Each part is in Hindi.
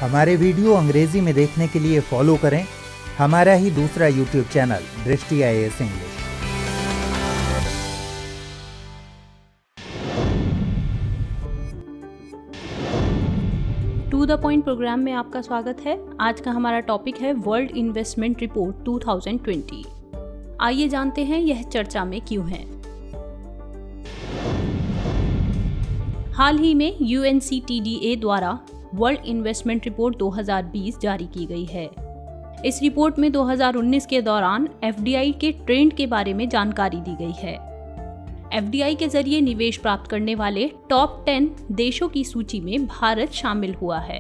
हमारे वीडियो अंग्रेजी में देखने के लिए फॉलो करें हमारा ही दूसरा YouTube channel Drishti IAS English. To the point program में आपका स्वागत है। आज का हमारा टॉपिक है वर्ल्ड इन्वेस्टमेंट रिपोर्ट 2020। आइए जानते हैं यह चर्चा में क्यों है। हाल ही में UNCTAD द्वारा वर्ल्ड इन्वेस्टमेंट रिपोर्ट 2020 जारी की गई है। इस रिपोर्ट में 2019 के दौरान FDI के ट्रेंड के बारे में जानकारी दी गई है। FDI के जरिए निवेश प्राप्त करने वाले टॉप 10 देशों की सूची में भारत शामिल हुआ है।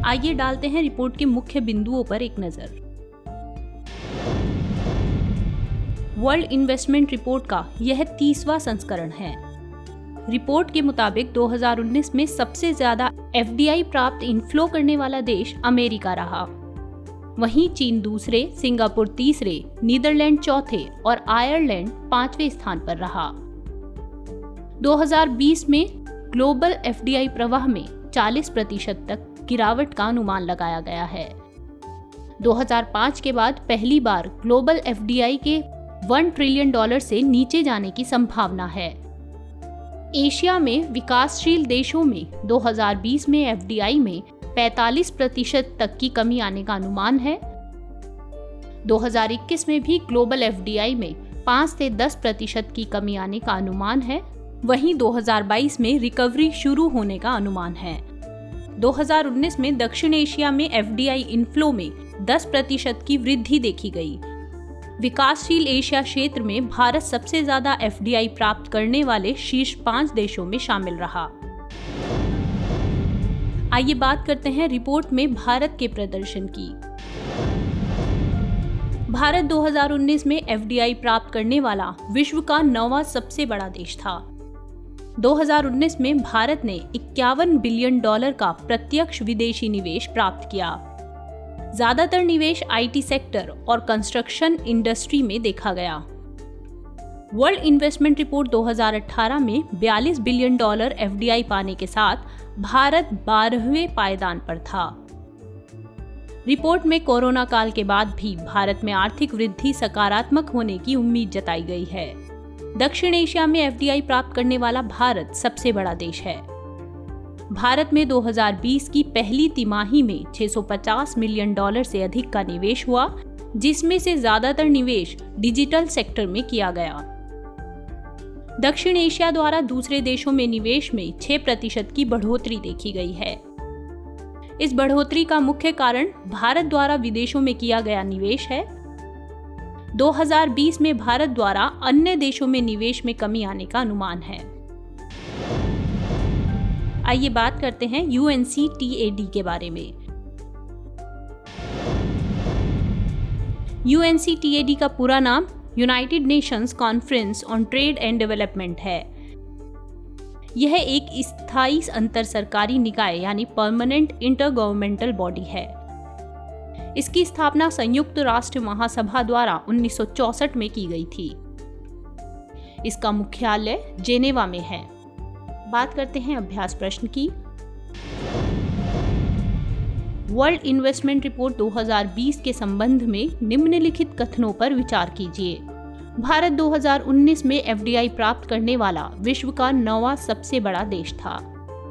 आइए डालते हैं रिपोर्ट के मुख्य बिंदुओं पर एक नजर। वर्ल्ड इन्वेस्टमेंट रिपोर्ट का यह 30वां संस्करण है। रिपोर्ट के मुताबिक 2019 में सबसे ज्यादा FDI प्राप्त इनफ्लो करने वाला देश अमेरिका रहा। वहीं चीन दूसरे, सिंगापुर तीसरे, नीदरलैंड चौथे और आयरलैंड 5वें स्थान पर रहा। 2020 में ग्लोबल FDI प्रवाह में 40% तक गिरावट का अनुमान लगाया गया है। 2005 के बाद पहली बार ग्लोबल FDI के $1 ट्रिलियन से नीचे जाने की संभावना है। एशिया में विकासशील देशों में 2020 में FDI में 45% तक की कमी आने का अनुमान है। 2021 में भी ग्लोबल FDI में 5 से 10% की कमी आने का अनुमान है। वहीं 2022 में रिकवरी शुरू होने का अनुमान है। 2019 में दक्षिण एशिया में FDI इनफ्लो में 10% की वृद्धि देखी गई। विकासशील एशिया क्षेत्र में भारत सबसे ज्यादा FDI प्राप्त करने वाले शीर्ष 5 देशों में शामिल रहा। आइए बात करते हैं रिपोर्ट में भारत के प्रदर्शन की। भारत 2019 में FDI प्राप्त करने वाला विश्व का 9वां सबसे बड़ा देश था। 2019 में भारत ने $51 बिलियन का प्रत्यक्ष विदेशी निवेश प्राप्त किया। ज्यादातर निवेश IT सेक्टर और कंस्ट्रक्शन इंडस्ट्री में देखा गया। वर्ल्ड इन्वेस्टमेंट रिपोर्ट 2018 में $42 बिलियन FDI पाने के साथ भारत 12वें पायदान पर था। रिपोर्ट में कोरोना काल के बाद भी भारत में आर्थिक वृद्धि सकारात्मक होने की उम्मीद जताई गई है। दक्षिण एशिया में FDI प्राप्त करने वाला भारत सबसे बड़ा देश है। भारत में 2020 की पहली तिमाही में $650 मिलियन से अधिक का निवेश हुआ, जिसमें से ज्यादातर निवेश डिजिटल सेक्टर में किया गया। दक्षिण एशिया द्वारा दूसरे देशों में निवेश में 6% की बढ़ोतरी देखी गई है। इस बढ़ोतरी का मुख्य कारण भारत द्वारा विदेशों में किया गया निवेश है। 2020 में भारत द्वारा अन्य देशों में निवेश में कमी आने का अनुमान है। आइए बात करते हैं UNCTAD के बारे में। UNCTAD का पूरा नाम United Nations conference on trade and development है। यह एक स्थायी अंतर सरकारी निकाय यानी परमानेंट इंटरगवर्नमेंटल बॉडी है। इसकी स्थापना संयुक्त राष्ट्र महासभा द्वारा 1964 में की गई थी। इसका मुख्यालय जेनेवा में है। बात करते हैं अभ्यास प्रश्न की। वर्ल्ड इन्वेस्टमेंट रिपोर्ट 2020 के संबंध में निम्नलिखित कथनों पर विचार कीजिए। भारत 2019 में FDI प्राप्त करने वाला विश्व का 9वां सबसे बड़ा देश था।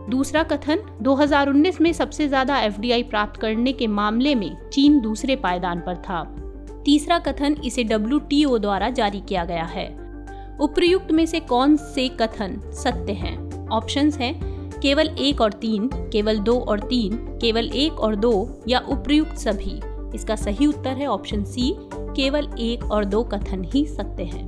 दूसरा कथन, 2019 में सबसे ज्यादा FDI प्राप्त करने के मामले में चीन दूसरे पायदान पर था। तीसरा कथन, इसे WTO द्वारा जारी किया गया है। उपर्युक्त में से कौन से कथन सत्य हैं? ऑप्शंस हैं केवल 1 और 3, केवल 2 और 3, केवल 1 और 2 या उपर्युक्त सभी। इसका सही उत्तर है ऑप्शन सी, केवल 1 और 2 कथन ही सत्य हैं।